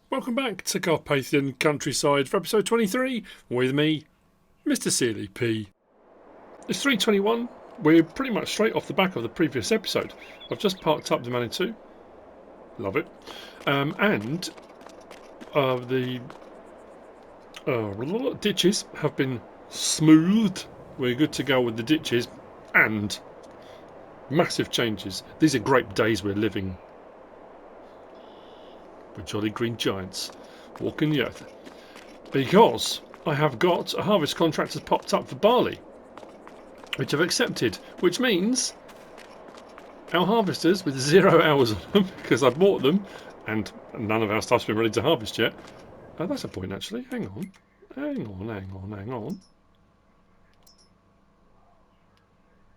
Welcome back to Carpathian Countryside for episode 23 with me, MrSealyp. It's 3:21. We're pretty much straight off the back of the previous episode. I've just parked up the Manitou. Love it. And the ditches have been smoothed. We're good to go with the ditches and massive changes. These are grape days we're living. With jolly green giants walking the earth, because I have got a harvest contract has popped up for barley, which I've accepted, which means our harvesters with 0 hours on them, because I bought them and none of our stuff's been ready to harvest yet. That's a point actually. Hang on.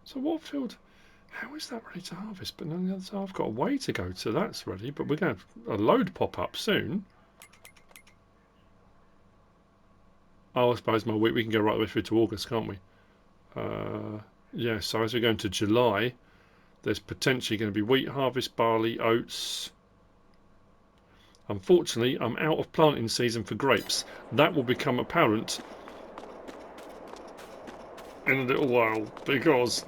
So what field? How is that ready to harvest? But on the other side, I've got a way to go to that's ready, but we're going to have a load pop up soon. Oh, I suppose we can go right the way through to August, can't we? Yeah, so as we go into July, there's potentially going to be wheat harvest, barley, oats. Unfortunately, I'm out of planting season for grapes. That will become apparent in a little while, because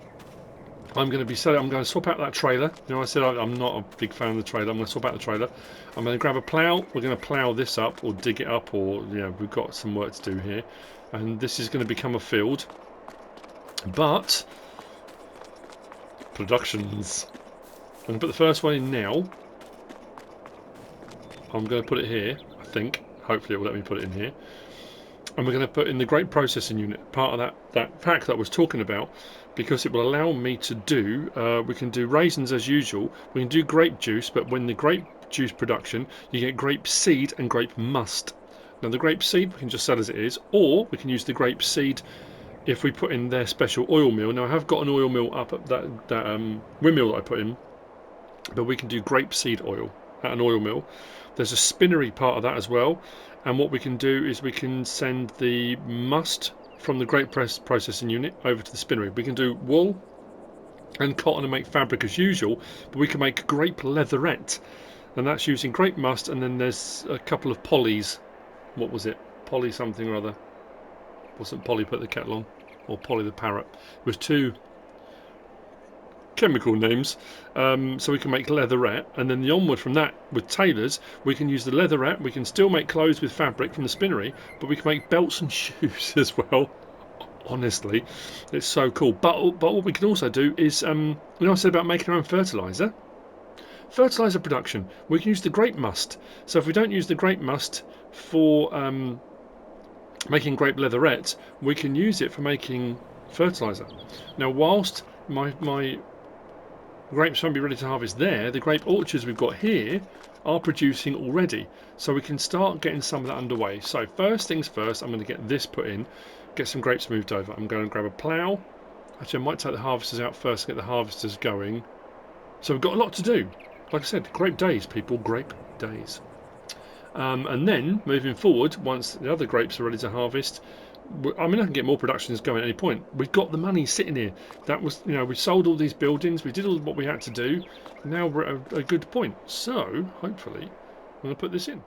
I'm going to swap out that trailer. You know, I said I'm not a big fan of the trailer. I'm going to swap out the trailer. I'm going to grab a plough. We're going to plough this up or dig it up, or we've got some work to do here. And this is going to become a field. But productions. I'm going to put the first one in now. I'm going to put it here, I think. Hopefully it will let me put it in here. And we're going to put in the grape processing unit, part of that pack that I was talking about, because it will allow me to do, we can do raisins as usual, we can do grape juice, but when the grape juice production, you get grape seed and grape must. Now the grape seed we can just sell as it is, or we can use the grape seed if we put in their special oil mill. Now I have got an oil mill up at that windmill that I put in, but we can do grape seed oil at an oil mill. There's a spinnery part of that as well, and what we can do is we can send the must from the grape processing unit over to the spinnery. We can do wool and cotton and make fabric as usual, but we can make grape leatherette, and that's using grape must, and then there's a couple of polys. What was it? Polly something or other. Wasn't Polly put the kettle on, or Polly the parrot. It was two chemical names, so we can make leatherette, and then the onward from that with tailors, we can use the leatherette. We can still make clothes with fabric from the spinnery, but we can make belts and shoes as well. Honestly, it's so cool. But what we can also do is, I said about making our own fertilizer production. We can use the grape must. So if we don't use the grape must for making grape leatherette, we can use it for making fertilizer. Now, whilst my grapes won't be ready to harvest there, the grape orchards we've got here are producing already, so we can start getting some of that underway. So first things first, I'm going to get this put in, get some grapes moved over. I'm going to grab a plough. Actually, I might take the harvesters out first, get the harvesters going. So we've got a lot to do. Like I said, grape days, people, grape days. And then moving forward, once the other grapes are ready to harvest, I mean, I can get more productions going at any point. We've got the money sitting here. That was, we sold all these buildings. We did all what we had to do. Now we're at a good point. So, hopefully, I'm going to put this in.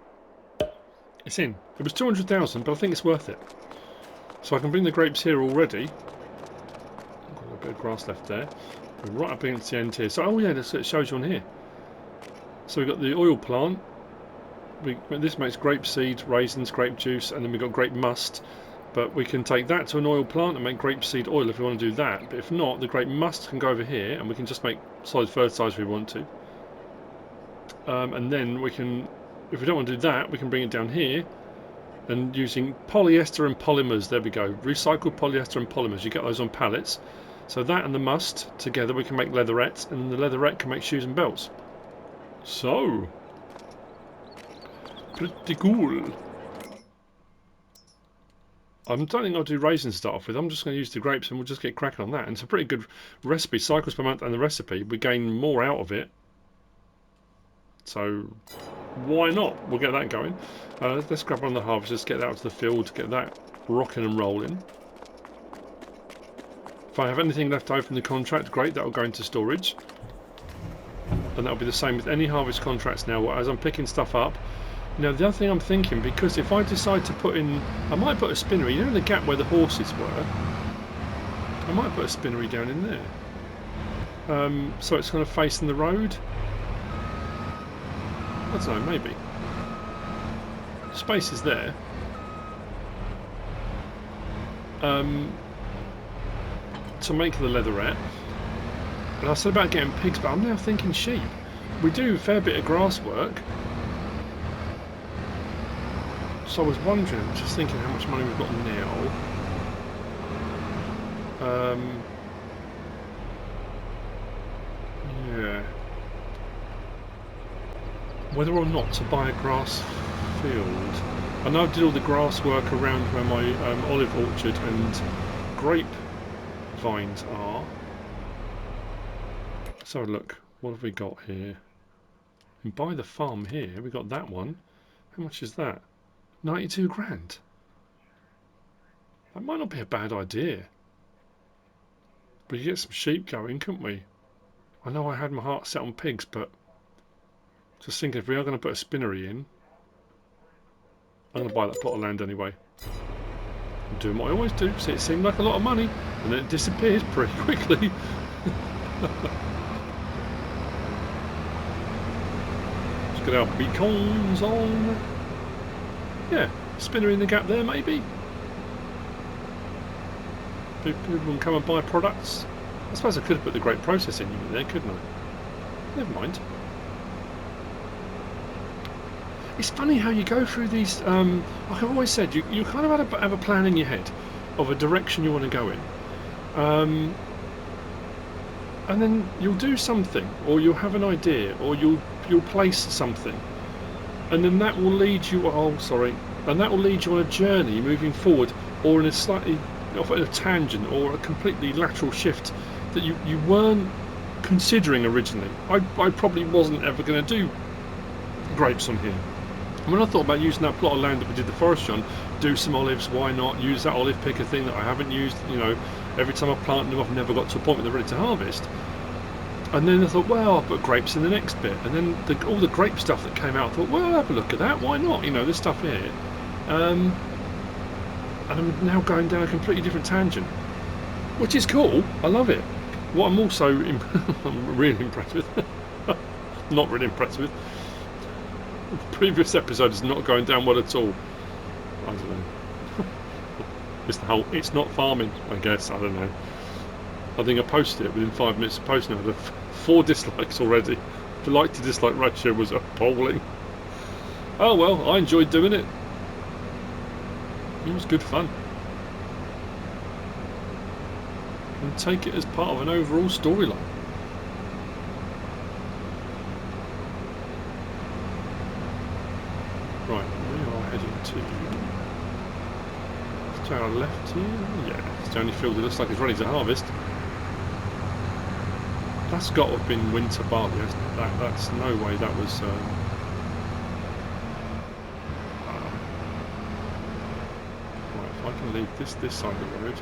It's in. It was 200,000, but I think it's worth it. So I can bring the grapes here already. I've got a bit of grass left there. We're right up against the end here. So, oh yeah, it shows you on here. So we've got the oil plant. This makes grape seed, raisins, grape juice, and then we've got grape must. But we can take that to an oil plant and make grapeseed oil if we want to do that. But if not, the grape must can go over here, and we can just make solid fertilizer if we want to. And then we can, if we don't want to do that, we can bring it down here, and using polyester and polymers. There we go. Recycled polyester and polymers. You get those on pallets. So that and the must together, we can make leatherette, and the leatherette can make shoes and belts. So pretty cool. I don't think I'll do raisins to start off with. I'm just going to use the grapes and we'll just get cracking on that. And it's a pretty good recipe. Cycles per month and the recipe. We gain more out of it. So why not? We'll get that going. Let's grab on the harvest. Just get that out to the field. Get that rocking and rolling. If I have anything left over from the contract, great. That will go into storage. And that'll be the same with any harvest contracts now. As I'm picking stuff up, Now the other thing I'm thinking, because if I decide to put in, I might put a spinnery, you know, in the gap where the horses were, I might put a spinnery down in there. So it's kind of facing the road. I don't know, maybe. Space is there. To make the leatherette. And I said about getting pigs, but I'm now thinking sheep. We do a fair bit of grass work. So I was wondering, just thinking how much money we've got now. Yeah. Whether or not to buy a grass field. I know I did all the grass work around where my olive orchard and grape vines are. Let's have a look. What have we got here? And buy the farm here. We got that one. How much is that? 92 grand. That might not be a bad idea. We could get some sheep going, couldn't we? I know I had my heart set on pigs, but just thinking if we are going to put a spinnery in, I'm going to buy that plot of land anyway. I'm doing what I always do. See, it seemed like a lot of money, and then it disappeared pretty quickly. Let's get our beacons on. Yeah, spinnery in the gap there, maybe. People can come and buy products. I suppose I could have put the grape processing unit there, couldn't I? Never mind. It's funny how you go through these, like I've always said, you kind of have a plan in your head of a direction you want to go in. And then you'll do something, or you'll have an idea, or you'll place something. And then that will lead you, and that will lead you on a journey moving forward, or in a slightly, off at a tangent, or a completely lateral shift that you weren't considering originally. I probably wasn't ever going to do grapes on here. When I thought about using that plot of land that we did the forestry on, do some olives, why not? Use that olive picker thing that I haven't used, you know, every time I plant them I've never got to a point where they're ready to harvest. And then I thought, well, I'll put grapes in the next bit. And then all the grape stuff that came out, I thought, well, I'll have a look at that, why not? You know, this stuff here. And I'm now going down a completely different tangent, which is cool. I love it. What I'm also I'm really impressed with, not really impressed with, the previous episode is not going down well at all. I don't know. It's the whole, it's not farming, I guess. I don't know. I think I posted it within 5 minutes of posting it. I had 4 dislikes already. The like to dislike ratio was appalling. Oh well, I enjoyed doing it. It was good fun. And take it as part of an overall storyline. Right, we are heading to our left here. Yeah, it's the only field that looks like it's ready to harvest. That's got to have been winter barley, hasn't it? That's no way that was. Right, if I can leave this side of the road,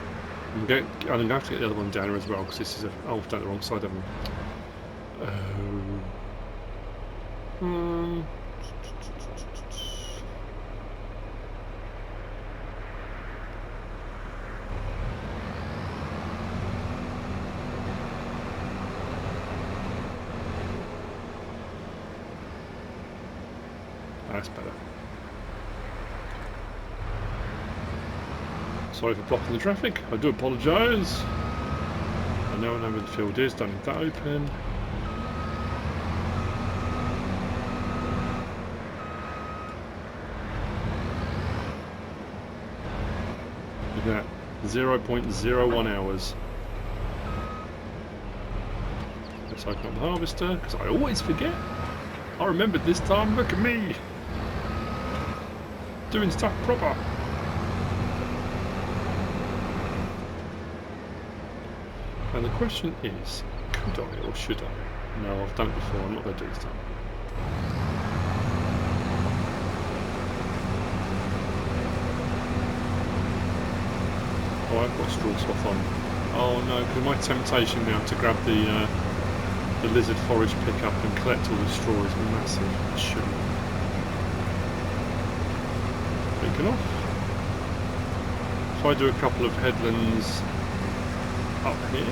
I'm going to have to get the other one down here as well because this is oh, I've done the wrong side, haven't I? That's better. Sorry for blocking the traffic, I do apologise. I know where the field is, don't need that open. Look at that, 0.01 hours. Let's open up the harvester, because I always forget. I remembered this time, look at me! Doing stuff proper. And the question is, could I or should I? No, I've done it before, I'm not going to do it this time. Oh, I've got straw swath on. Oh no, because my temptation now to grab the lizard forage pickup and collect all the straw is massive. I shouldn't. taken off. If I do a couple of headlands up here,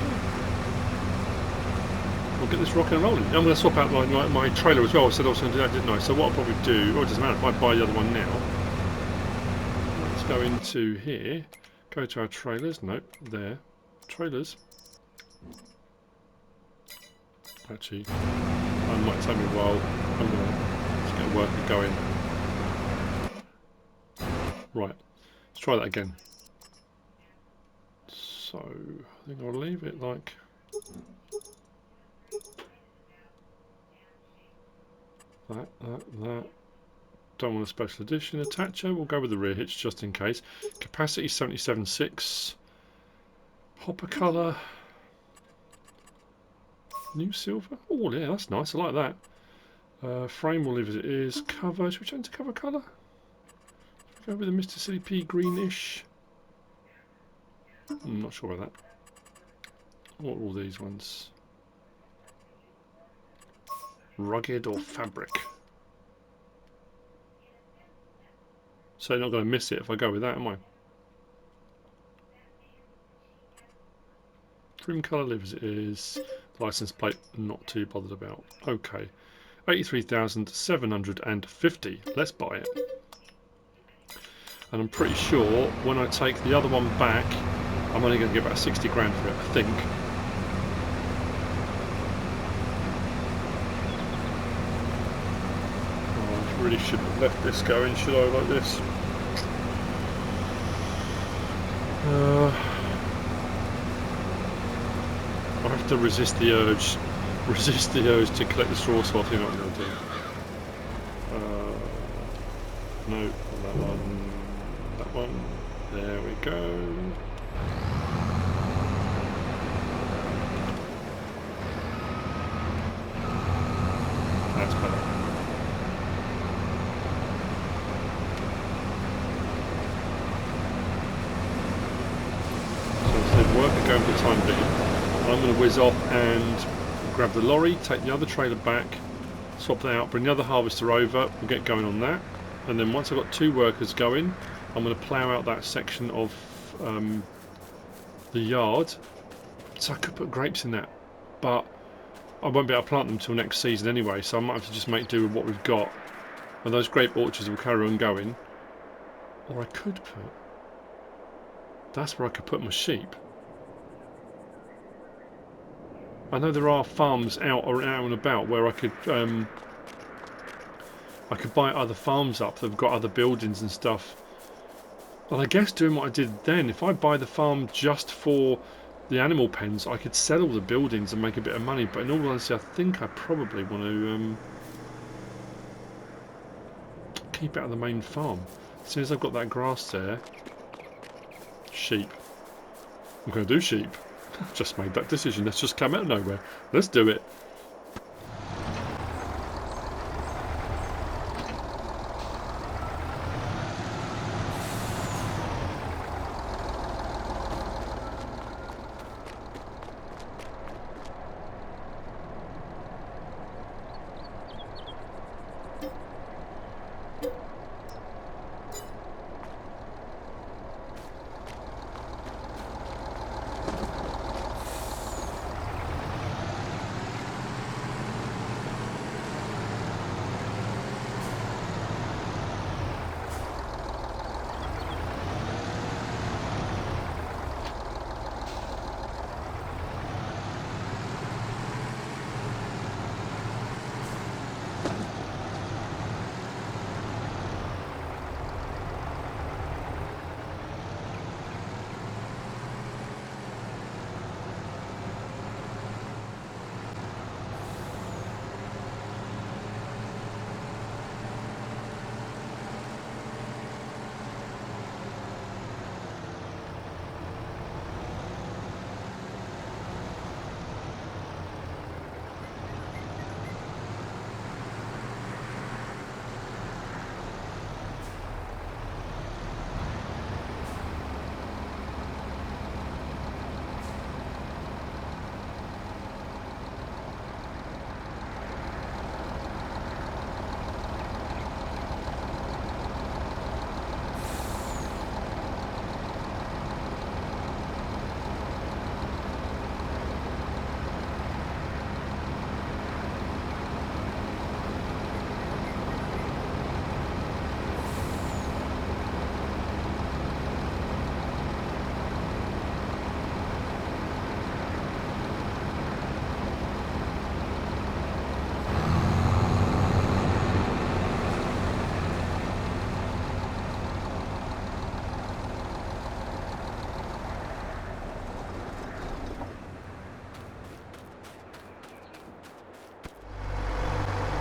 we'll get this rocking and rolling. I'm going to swap out my trailer as well. I said I was going to do that, didn't I? So what I'll probably do, well, it doesn't matter if I buy the other one now. Let's go into here, go to our trailers. Nope, there. Trailers. Actually, it might take me a while. I'm going to just get a worker going. Right, let's try that again. So, I think I'll leave it like that. Don't want a special edition attacher. We'll go with the rear hitch just in case. Capacity 77.6. Hopper colour. New silver. Oh yeah, that's nice. I like that. Frame we'll leave as it is. Cover. Should we change the cover colour? Go with the MrSealyp greenish. I'm not sure about that. What are all these ones? Rugged or fabric? So you're not going to miss it if I go with that, am I? Trim colour live as it is. License plate, not too bothered about. Okay. 83,750. Let's buy it. And I'm pretty sure when I take the other one back, I'm only going to get about 60 grand for it, I think. Oh, I really shouldn't have left this going, should I, like this? I have to resist the urge to collect the straw, so I think I'm going to do. No, that one. That one. There we go. That's better. So instead of work going for the time being, I'm going to whiz off and grab the lorry, take the other trailer back, swap that out, bring the other harvester over, we'll get going on that. And then once I've got 2 workers going, I'm going to plough out that section of the yard. So I could put grapes in that, but I won't be able to plant them until next season anyway, so I might have to just make do with what we've got. And those grape orchards will carry on going. Or I could put... That's where I could put my sheep. I know there are farms out and about where I could buy other farms up that have got other buildings and stuff. Well, I guess doing what I did then, if I buy the farm just for the animal pens, I could sell all the buildings and make a bit of money. But in all honesty, I think I probably want to keep it out of the main farm. As soon as I've got that grass there, sheep. I'm going to do sheep. I've just made that decision. Let's just come out of nowhere. Let's do it.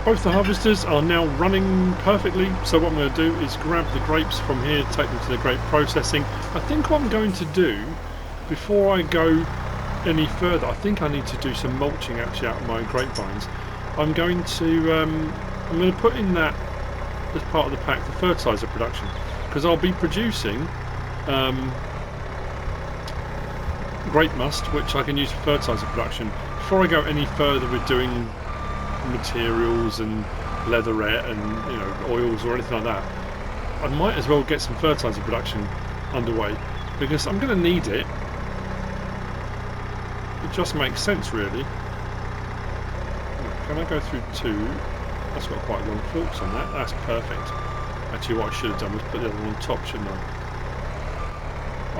Both the harvesters are now running perfectly, so what I'm going to do is grab the grapes from here, take them to the grape processing. I think what I'm going to do, before I go any further, I think I need to do some mulching actually out of my grapevines. I'm going to put in that as part of the pack for fertiliser production, because I'll be producing grape must, which I can use for fertiliser production. Before I go any further with doing materials and leatherette and, you know, oils or anything like that, I might as well get some fertiliser production underway, because I'm going to need it. It just makes sense, really. Can I go through 2? That's got quite long forks on that. That's perfect. Actually, what I should have done was put the other one on top, shouldn't I?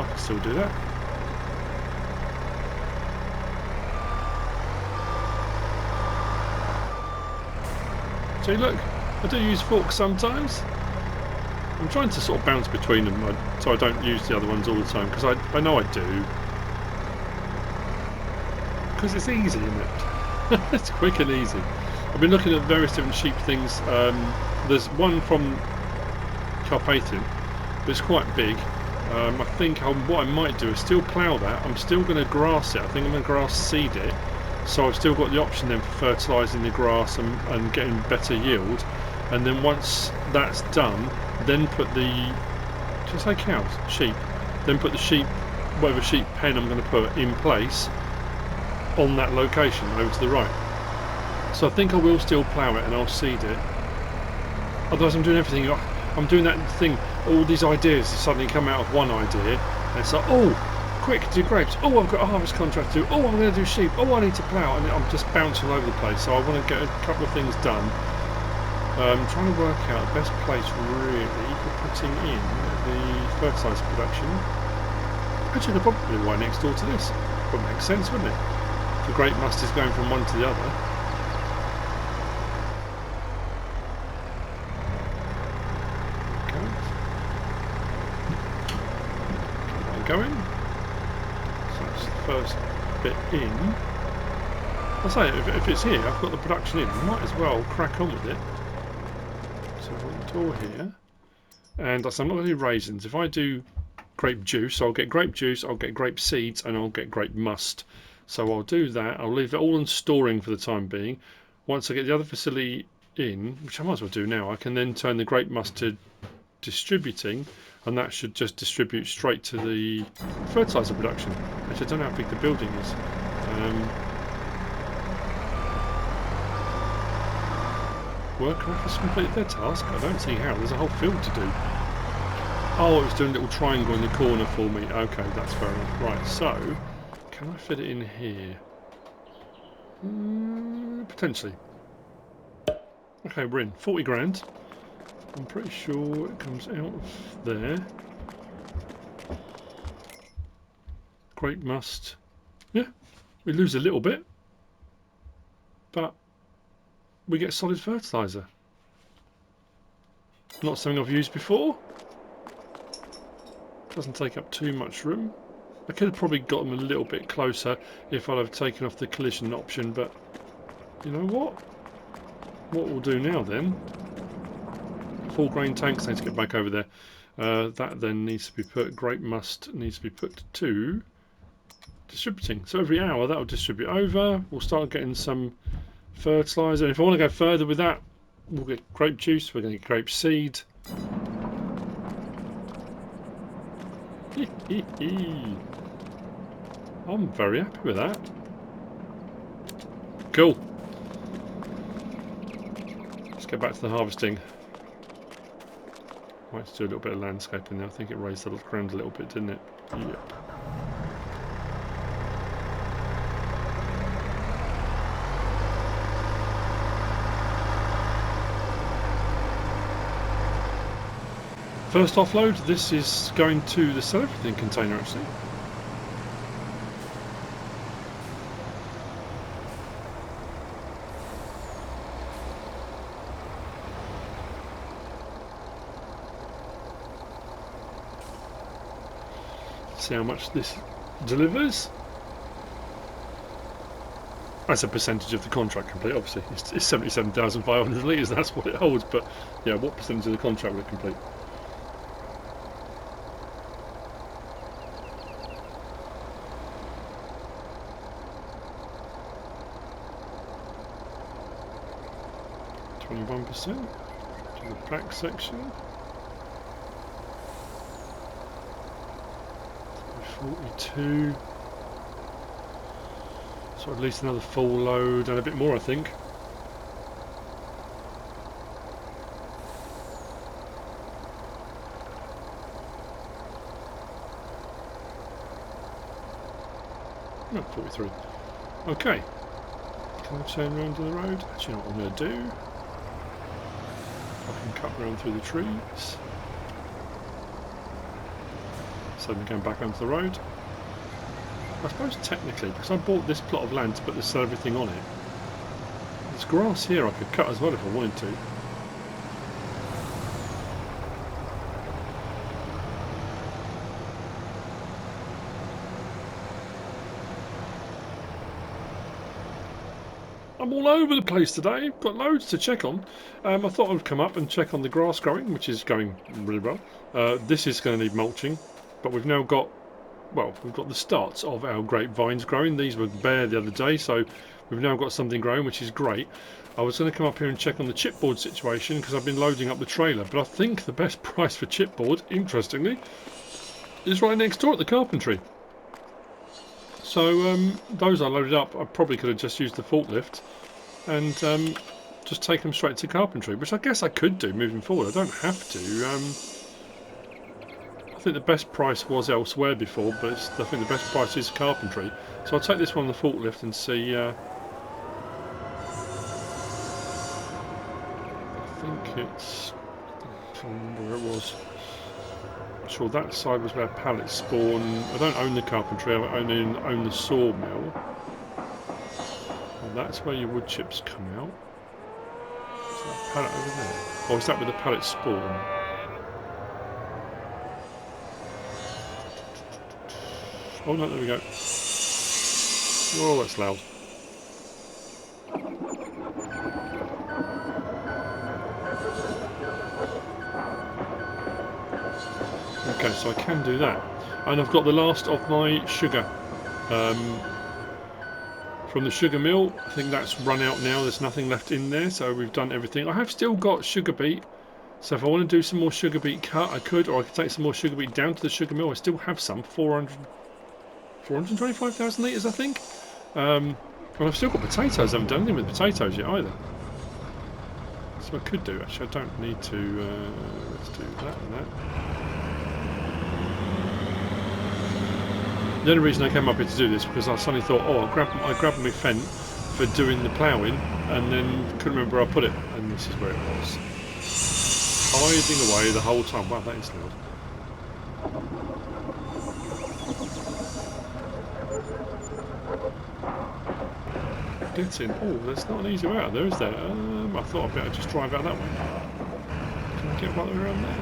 I can still do that. See, look, I do use forks sometimes. I'm trying to sort of bounce between them so I don't use the other ones all the time, because I know I do. Because it's easy, isn't it? It's quick and easy. I've been looking at various different sheep things. There's one from Carpathian, but it's quite big. I think what I might do is still plough that. I'm still going to grass it. I think I'm going to grass seed it. So I've still got the option then for fertilising the grass and getting better yield. And then once that's done, then put the... Did I say cows? Sheep. Then put the sheep, whatever sheep pen I'm going to put in place on that location over to the right. So I think I will still plough it and I'll seed it. Otherwise I'm doing everything. I'm doing that thing. All these ideas suddenly come out of one idea. And it's like, oh, quick, do grapes. Oh, I've got a harvest contract to do. Oh, I'm going to do sheep. Oh, I need to plough. And I'm just bouncing all over the place. So I want to get a couple of things done. I'm trying to work out the best place really for putting in the fertiliser production. Actually, they're probably right next door to this. Would make sense, wouldn't it? The grape must is going from one to the other. Going. So that's the first bit in. I say, if it's here, I've got the production in. I might as well crack on with it. So I've got the door here, and I'm not going to do raisins. If I do grape juice, I'll get grape juice, I'll get grape seeds, and I'll get grape must. So I'll do that. I'll leave it all in storing for the time being. Once I get the other facility in, which I might as well do now, I can then turn the grape must to distributing, and that should just distribute straight to the fertiliser production. Actually, I don't know how big the building is. Worker office completed their task? I don't see how. There's a whole field to do. Oh, it was doing a little triangle in the corner for me. Okay, that's fair enough. Right, so can I fit it in here? Potentially. Okay, we're in. 40 grand. I'm pretty sure it comes out of there. Grape must. Yeah, we lose a little bit, but we get solid fertiliser. Not something I've used before. Doesn't take up too much room. I could have probably got them a little bit closer if I'd have taken off the collision option, but you know what? What we'll do now then, full grain tanks need to get back over there. That then needs to be put, grape must needs to be put to distributing. So every hour that will distribute over. We'll start getting some fertiliser. And if I want to go further with that, we'll get grape juice, we're going to get grape seed. I'm very happy with that. Cool. Let's get back to the harvesting. Might do a little bit of landscaping there. I think it raised the ground a little bit, didn't it? Yep. First offload, this is going to the sell everything container actually. See how much this delivers. as a percentage of the contract complete. Obviously, it's 77,500 litres. That's what it holds. But yeah, what percentage of the contract will it complete? %, to the back section. 42. So at least another full load and a bit more, I think. No, 43. Okay. Can I turn around to the road? Actually, not what I'm going to do. I can cut around through the trees. So I'm going back onto the road. I suppose technically, because I bought this plot of land to put this everything on it, there's grass here I could cut as well if I wanted to. I'm all over the place today, got loads to check on. I thought I'd come up and check on the grass growing, which is going really well. This is going to need mulching, but we've now got, well, we've got the starts of our grapevines growing. These were bare the other day, so we've now got something growing, which is great. I was going to come up here and check on the chipboard situation because I've been loading up the trailer, but I think the best price for chipboard, interestingly, is right next door at the carpentry. So those I loaded up, I probably could have just used the forklift and just take them straight to carpentry, which I guess I could do moving forward. I don't have to. I think the best price was elsewhere before, but I think the best price is carpentry. So I'll take this one on the forklift and see. I think it's. I can't remember where it was. Sure, that side was where pallets spawn. I don't own the carpentry, I only own the sawmill. And that's where your wood chips come out. Is that pallet over there? Or is that where the pallets spawn? Oh no, there we go. Oh, that's loud. Okay, so I can do that. And I've got the last of my sugar from the sugar mill. I think that's run out now, there's nothing left in there, so we've done everything. I have still got sugar beet, so if I want to do some more sugar beet cut, I could, or I could take some more sugar beet down to the sugar mill. I still have some, 425,000 litres, I think. And I've still got potatoes, I haven't done anything with potatoes yet either. So I could do, actually, I don't need to, let's do that and that. The only reason I came up here to do this because I suddenly thought, oh, I grabbed my fent for doing the ploughing and then couldn't remember where I put it, and this is where it was. Hiding away the whole time. Wow, that is loud. Get in. Oh, that's not an easy way out there, is there? I thought I'd better just drive out that way. Can I get right the way around there?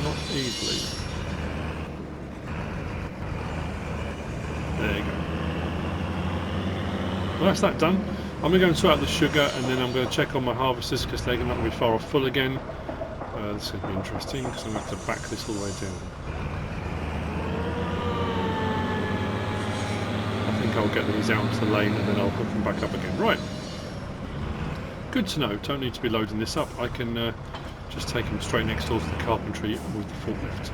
Not easily. There you go. Well, that's that done. I'm going to go and sort out the sugar, and then I'm going to check on my harvesters because they're not going to be far off full again. This is going to be interesting because I'm going to have to back this all the way down. I think I'll get these out into the lane and then I'll hook them back up again. Right. Good to know. Don't need to be loading this up. I can just take them straight next door to the carpentry with the forklift.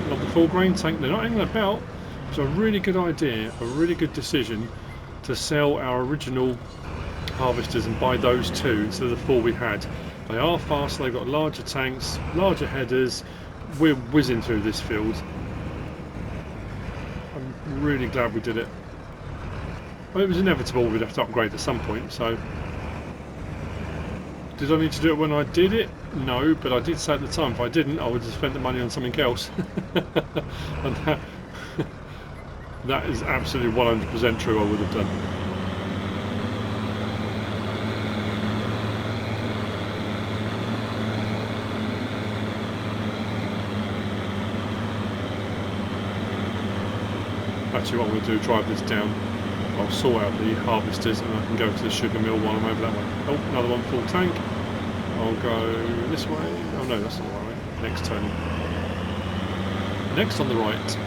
Not the full grain tank, they're not hanging about. It's a really good idea, a really good decision to sell our original harvesters and buy those two instead of the four we had. They are faster, they've got larger tanks, larger headers. We're whizzing through this field. I'm really glad we did it. Well, it was inevitable we'd have to upgrade at some point, so... Did I need to do it when I did it? No, but I did say at the time if I didn't, I would have spent the money on something else. And That is absolutely 100% true. I would have done. Actually, what I'm going to do, drive this down. I'll sort out the harvesters and I can go to the sugar mill while I'm over that way. Oh, another one full tank. I'll go this way. Oh no, that's not the right way. Next turn. Next on the right.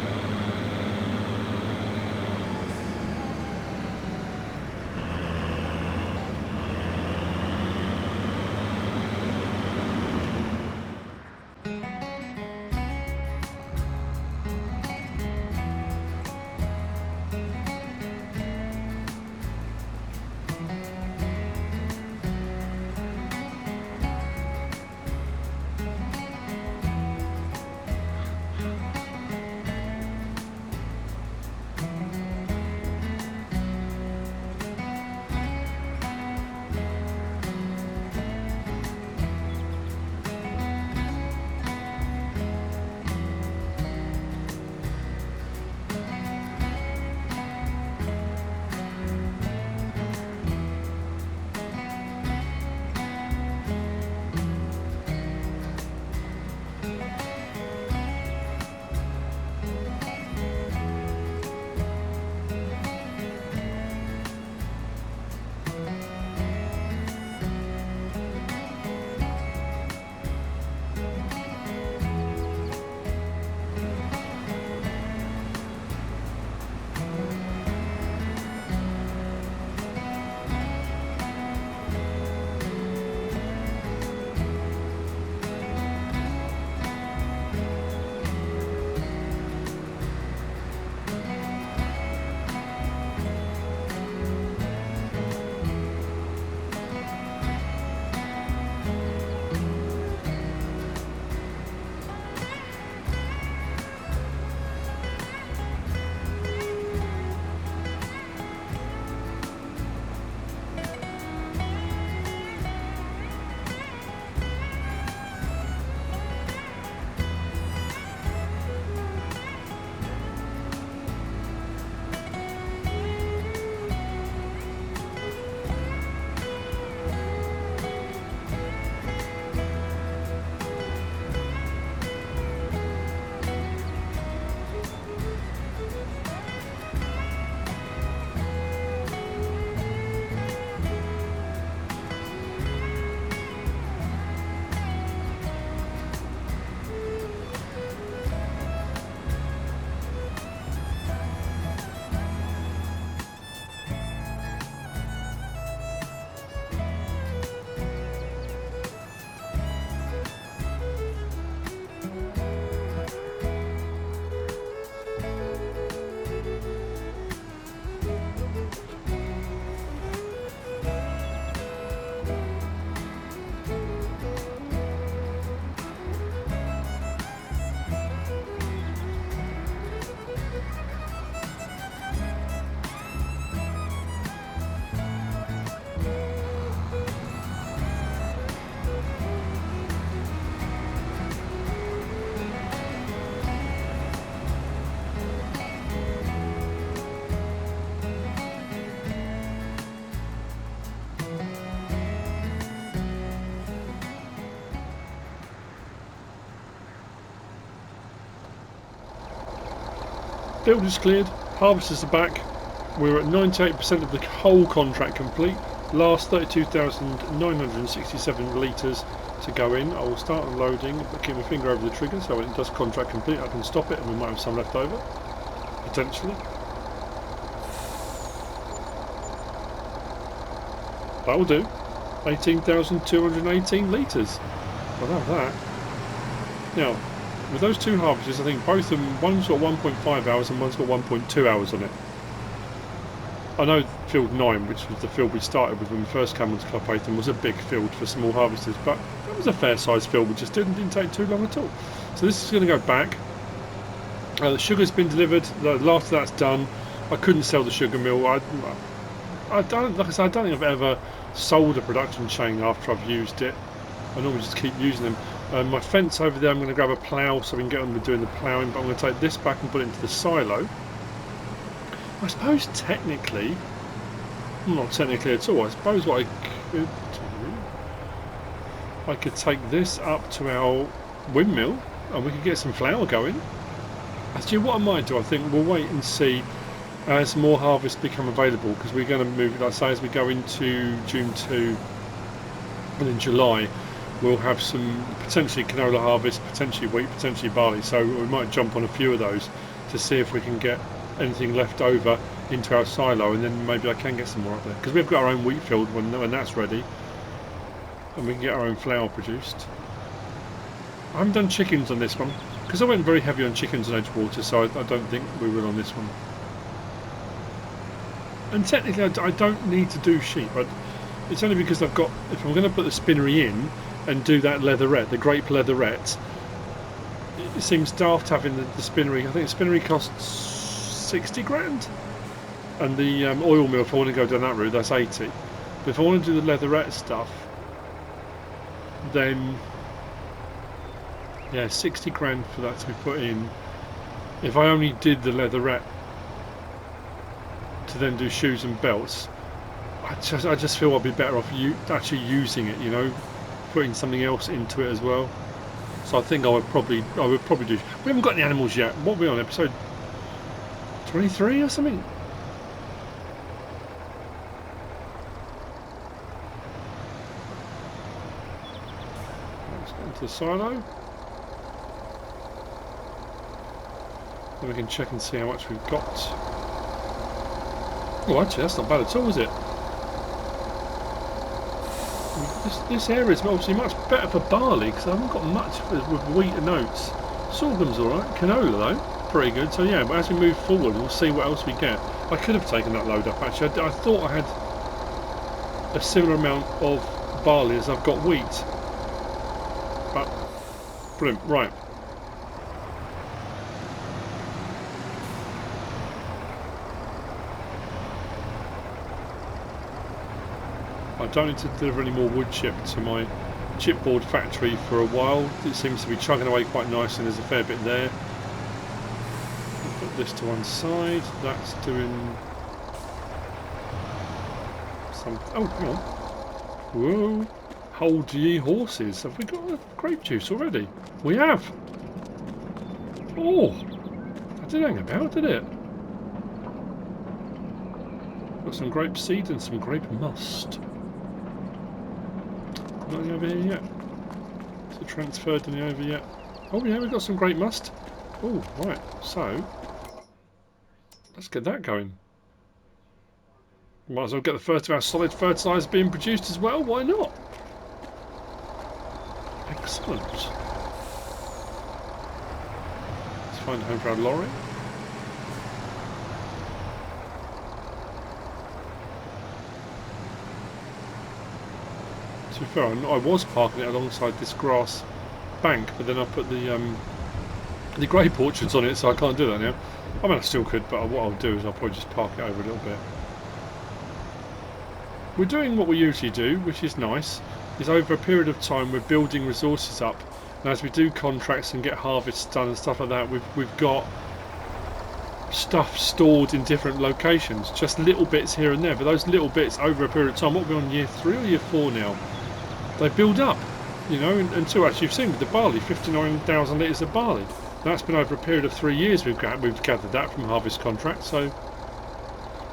Field is cleared, harvesters are back, we're at 98% of the whole contract complete, last 32,967 litres to go in. I will start unloading, but keep my finger over the trigger so when it does contract complete I can stop it and we might have some left over, potentially. That will do, 18,218 litres, I love that. Now, with those two harvesters, I think both of them, one's got 1.5 hours and one's got 1.2 hours on it. I know field 9, which was the field we started with when we first came onto Carpathian, was a big field for small harvesters, but it was a fair sized field, which just didn't take too long at all. So this is going to go back. The sugar's been delivered, after that's done. I couldn't sell the sugar mill. I don't, like I said, I don't think I've ever sold a production chain after I've used it. I normally just keep using them. My fence over there, I'm going to grab a plough so we can get on with doing the ploughing, but I'm going to take this back and put it into the silo. I suppose technically, well, not technically at all, I suppose what I could do, I could take this up to our windmill and we could get some flour going. Actually, what I might do, I think we'll wait and see as more harvests become available, because we're going to move, like I say, as we go into June 2 and in July we'll have some potentially canola harvest, potentially wheat, potentially barley, so we might jump on a few of those to see if we can get anything left over into our silo, and then maybe I can get some more up there, because we've got our own wheat field when that's ready and we can get our own flour produced. I haven't done chickens on this one because I went very heavy on chickens and Edgewater, so I don't think we will on this one. And technically I don't need to do sheep, it's only because I've got, if I'm going to put the spinnery in and do that leatherette, the grape leatherette, it seems daft having the spinnery. I think the spinnery costs 60 grand, and the oil mill, if I want to go down that route, that's 80. But if I want to do the leatherette stuff, then yeah, 60 grand for that to be put in. If I only did the leatherette to then do shoes and belts, I just feel I'd be better off actually using it, you know, putting something else into it as well. So I think I would probably do. We haven't got any animals yet. What are we on, episode 23 or something? Let's get into the silo. Then we can check and see how much we've got. Oh, actually, that's not bad at all, is it? This area is obviously much better for barley, because I haven't got much with wheat and oats. Sorghum's alright. Canola, though, pretty good. So yeah, but as we move forward, we'll see what else we get. I could have taken that load up, actually. I thought I had a similar amount of barley as I've got wheat. But, brilliant. Right. I don't need to deliver any more wood chip to my chipboard factory for a while. It seems to be chugging away quite nicely, and there's a fair bit there. I'll put this to one side. That's doing some. Oh, hang on. Whoa! Hold ye horses. Have we got a grape juice already? We have. Oh, that didn't hang about, did it? Got some grape seed and some grape must. Nothing over here yet. Is it transferred any over yet? Oh yeah, we've got some grape must. Oh, right. So, let's get that going. Might as well get the first of our solid fertiliser being produced as well. Why not? Excellent. Let's find a home for our lorry. To be fair, I was parking it alongside this grass bank, but then I put the grape orchards on it, so I can't do that now. I mean, I still could, but what I'll do is I'll probably just park it over a little bit. We're doing what we usually do, which is nice, is over a period of time we're building resources up, and as we do contracts and get harvests done and stuff like that, we've got stuff stored in different locations, just little bits here and there, but those little bits over a period of time, what are we on, year 3 or year 4 now? They build up, you know, until actually you've seen with the barley, 59,000 litres of barley. That's been over a period of 3 years we've gathered that from harvest contracts, so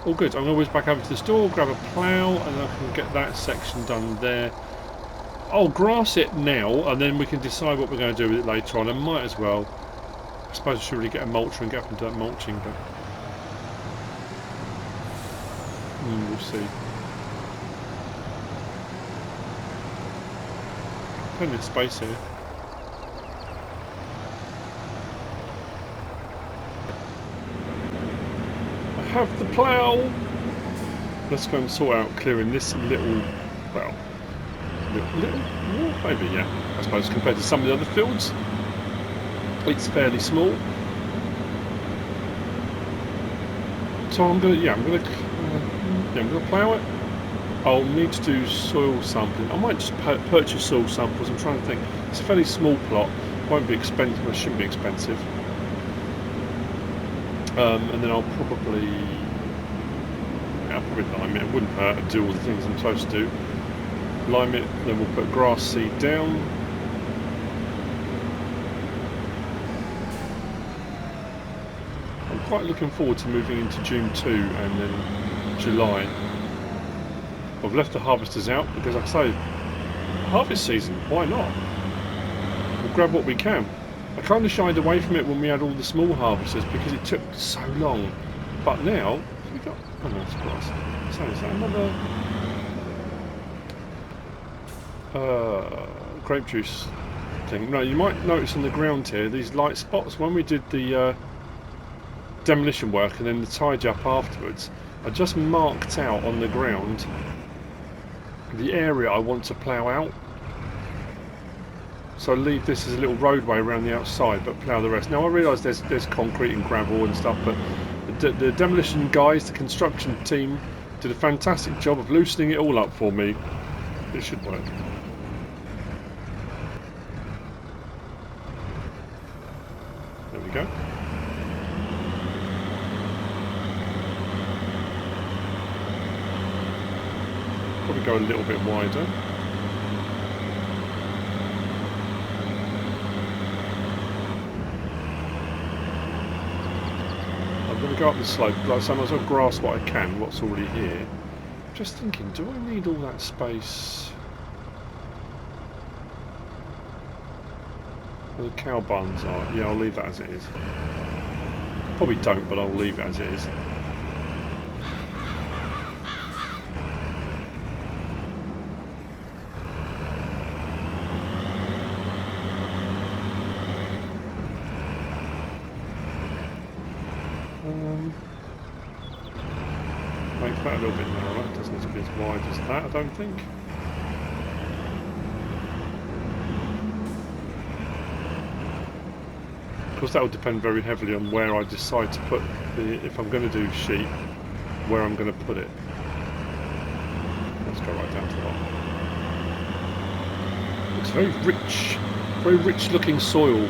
all good. I'm going to whiz back over to the store, grab a plough, and I can get that section done there. I'll grass it now, and then we can decide what we're going to do with it later on. I might as well. I suppose I should really get a mulcher and get up and do that mulching, but we'll see. Plenty of space here. I have the plough. Let's go and sort out clearing this little, well, little, maybe, yeah. I suppose compared to some of the other fields, it's fairly small. So I'm gonna plough it. I'll need to do soil sampling. I might just purchase soil samples. I'm trying to think. It's a fairly small plot. Won't be expensive. It shouldn't be expensive. And then I'll probably Probably lime it. It wouldn't hurt to do all the things I'm supposed to do. Lime it, then we'll put grass seed down. I'm quite looking forward to moving into June 2 and then July. I've left the harvesters out because, like I say, harvest season, why not? We'll grab what we can. I kind of shied away from it when we had all the small harvesters because it took so long. But now, we got... Oh no, it's grass. So is that another... grape juice thing? No, you might notice on the ground here, these light spots. When we did the demolition work and then the tidy up afterwards, I just marked out on the ground the area I want to plough out. So I leave this as a little roadway around the outside, but plough the rest. Now I realise there's concrete and gravel and stuff, but the demolition guys, the construction team, did a fantastic job of loosening it all up for me. It should work. There we go. Probably go a little bit wider. I'm going to go up the slope. Like I said, I might as well grass what I can, what's already here. Just thinking, do I need all that space? Where the cow barns are. Yeah, I'll leave that as it is. Probably don't, but I'll leave it as it is. Make that a little bit narrower. It doesn't need to be as wide as that, I don't think. Of course, that will depend very heavily on where I decide to put the. If I'm going to do sheep, where I'm going to put it. Let's go right down to the bottom. Looks very rich looking soil.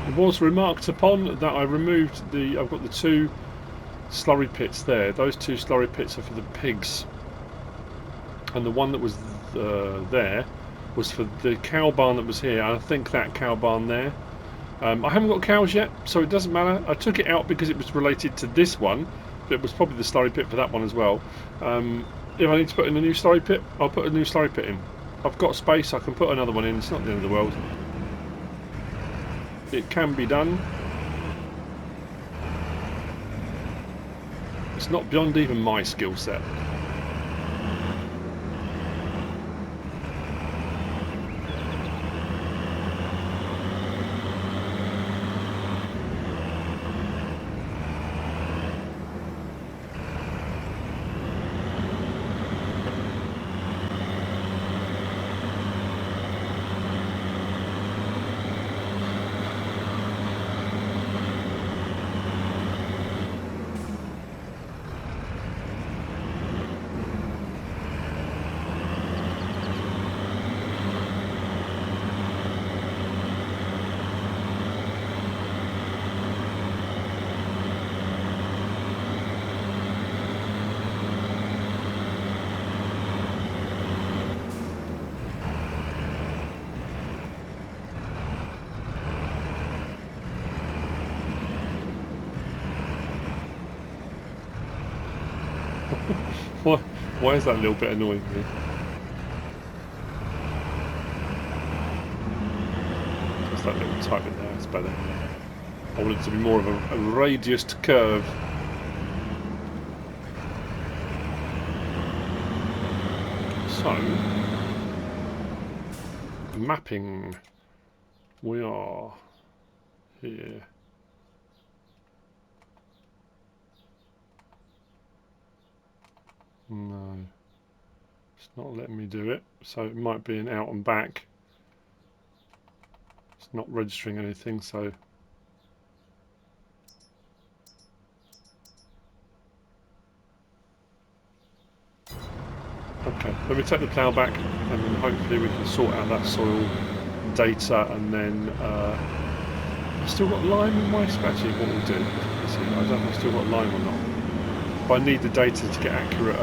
It was remarked upon that I removed the. I've got the two slurry pits there. Those two slurry pits are for the pigs, and the one that was there was for the cow barn that was here. And I think that cow barn there. I haven't got cows yet, so it doesn't matter. I took it out because it was related to this one, but it was probably the slurry pit for that one as well. If I need to put in a new slurry pit, I'll put a new slurry pit in. I've got space. I can put another one in. It's not the end of the world. It can be done. It's not beyond even my skill set. Why is that a little bit annoying me? Just that little type in there, it's better. I want it to be more of a radiused curve. So, mapping. We are here. No, it's not letting me do it, so it might be an out and back. not registering anything, so... Okay, let me take the plough back and then hopefully we can sort out that soil data, and then I've still got lime in my actually what we'll do, let's see, I don't know if I've still got lime or not, but I need the data to get accurate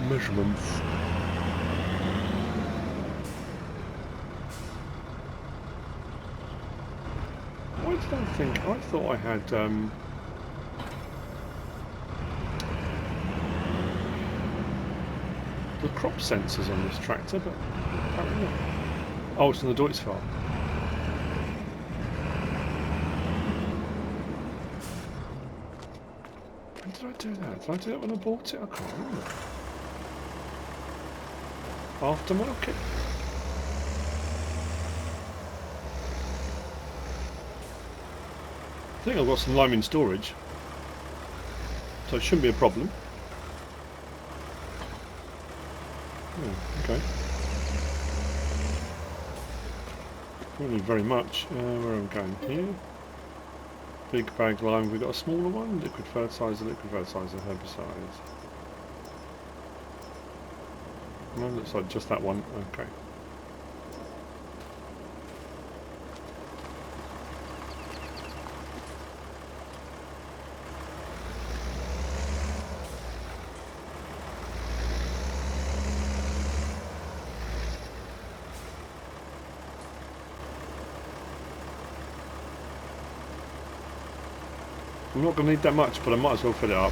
measurements. Why did I think, I thought I had the crop sensors on this tractor, but apparently not. Oh, it's on the Deutz file. When did I do that? Did I do that when I bought it? I can't remember. Aftermarket? I think I've got some lime in storage, so it shouldn't be a problem. Oh, okay. Don't need very much. Where am I going? Here. Big bag lime. We've got a smaller one. Liquid fertilizer, herbicides. No, looks like just that one. Okay. I'm not going to need that much, but I might as well fill it up.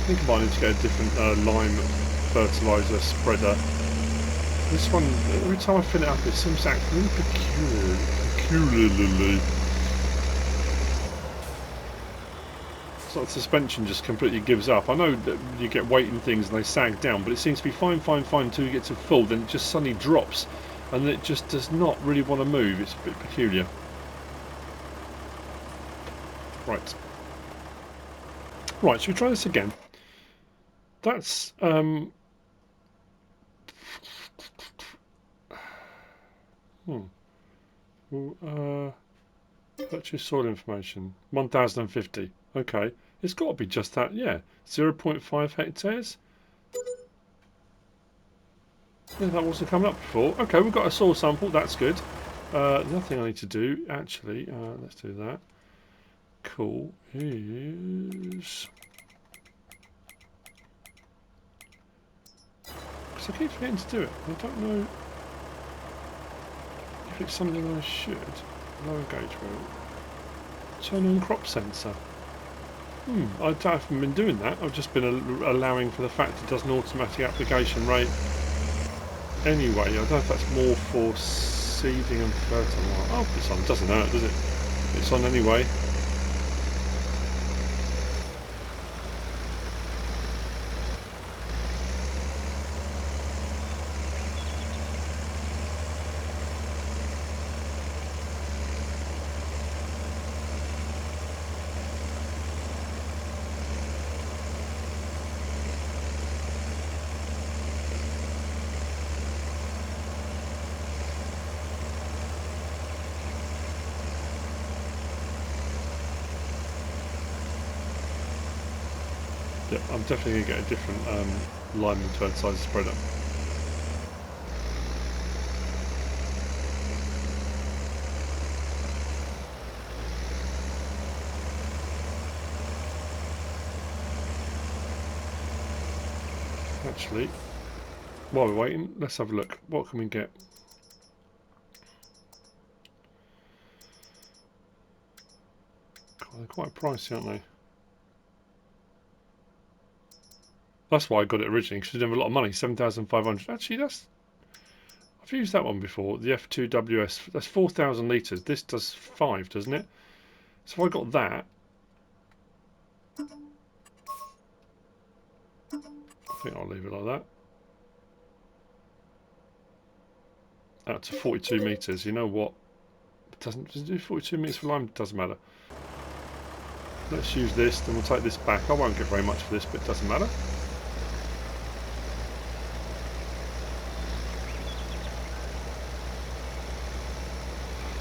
I think I might need to get a different lime fertiliser spreader. This one, every time I fill it up, it seems to act really peculiarly. It's like the suspension just completely gives up. I know that you get weight and things and they sag down, but it seems to be fine until you get to full, then it just suddenly drops and it just does not really want to move. It's a bit peculiar. Right. Right, should we try this again? That's purchase soil information 1050. Okay, it's got to be just that. Yeah, 0.5 hectares. Yeah, that wasn't coming up before. Okay, we've got a soil sample. That's good. The other thing I need to do, actually, let's do that. Cool. Is because I keep forgetting to do it. I don't know if it's something I should. Low engagement. Turn on crop sensor. I haven't been doing that. I've just been allowing for the fact it does an automatic application rate. Anyway, I don't know if that's more for seeding and fertiliser. Oh, it's on. Doesn't hurt, does it? It's on anyway. Yep, I'm definitely going to get a different lime and fertiliser spreader. Actually, while we're waiting, let's have a look. What can we get? God, they're quite pricey, aren't they? That's why I got it originally, because we didn't have a lot of money. 7,500. Actually, I've used that one before. The F2WS. That's 4,000 litres. This does 5, doesn't it? So if I got that, I think I'll leave it like that. Out to 42 metres. You know what? Does it do 42 metres for lime? It doesn't matter. Let's use this, then we'll take this back. I won't get very much for this, but it doesn't matter.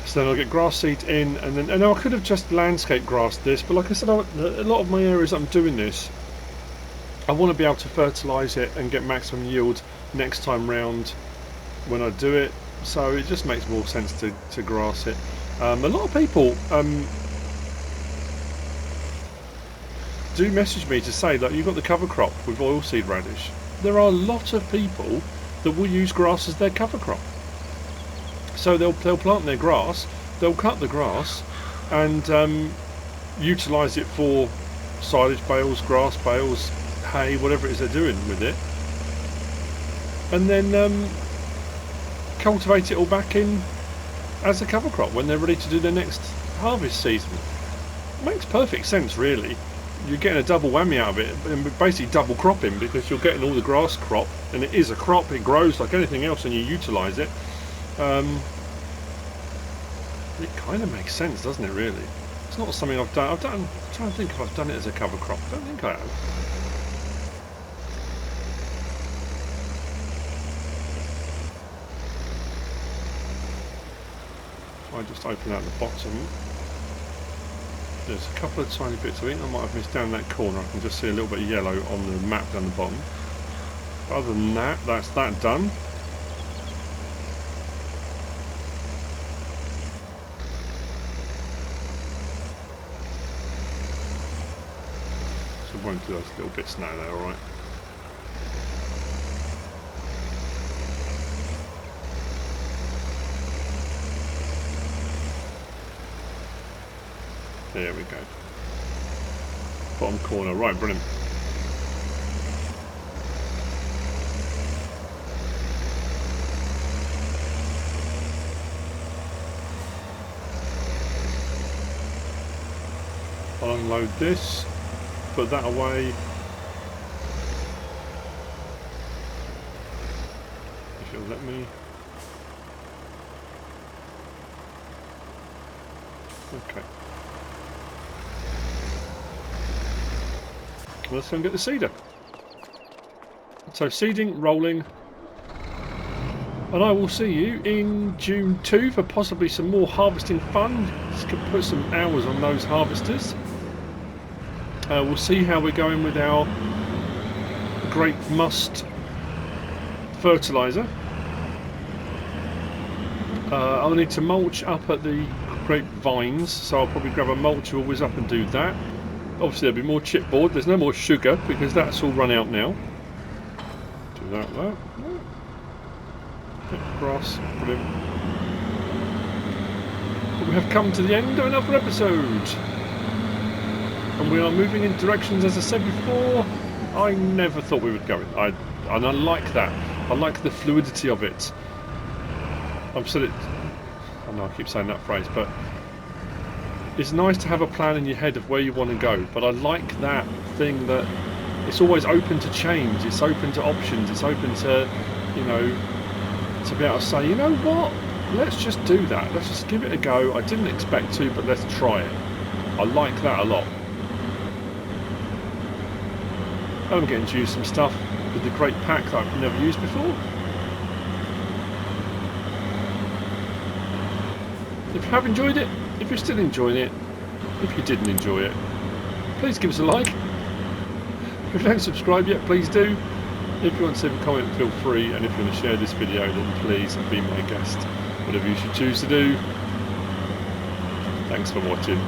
So then I'll get grass seed in, and then I could have just landscape grassed this, but like I said, a lot of my areas I'm doing this, I want to be able to fertilise it and get maximum yield next time round when I do it. So it just makes more sense to grass it. A lot of people do message me to say that you've got the cover crop with oilseed radish. There are a lot of people that will use grass as their cover crop. So they'll plant their grass, they'll cut the grass, and utilise it for silage bales, grass bales, hay, whatever it is they're doing with it, and then cultivate it all back in as a cover crop when they're ready to do their next harvest season. It makes perfect sense, really. You're getting a double whammy out of it, and basically double cropping, because you're getting all the grass crop, and it is a crop, it grows like anything else, and you utilise it. It kind of makes sense, doesn't it, really? It's not something I've done. I'm trying to think if I've done it as a cover crop. I don't think I have. If I just open out the bottom, there's a couple of tiny bits of it. I might have missed down that corner. I can just see a little bit of yellow on the map down the bottom. But other than that, that's that done. So I won't do those little bits now, they're alright. There we go. Bottom corner, right, brilliant. I'll unload this, put that away. If you'll let me. Okay. Let's go and get the seeder. So seeding, rolling, and I will see you in June 2 for possibly some more harvesting fun. Just can put some hours on those harvesters. We'll see how we're going with our grape must fertiliser. I'll need to mulch up at the grape vines, so I'll probably grab a mulcher, whiz up and do that. Obviously there'll be more chipboard, there's no more sugar because that's all run out now. Do that. Grass, brilliant. But we have come to the end of another episode. And we are moving in directions, as I said before, I never thought we would go in. And I like that. I like the fluidity of it. I've said it, I know I keep saying that phrase, but it's nice to have a plan in your head of where you want to go, but I like that thing that it's always open to change, it's open to options, it's open to, you know, to be able to say, you know what, let's just do that, let's just give it a go. I didn't expect to, but let's try it. I like that a lot. I'm getting to use some stuff with the Grape pack that I've never used before. If you have enjoyed it, if you're still enjoying it, if you didn't enjoy it, please give us a like. If you don't subscribe yet, please do. If you want to leave a comment, feel free, and if you want to share this video, then please be my guest. Whatever you should choose to do. Thanks for watching.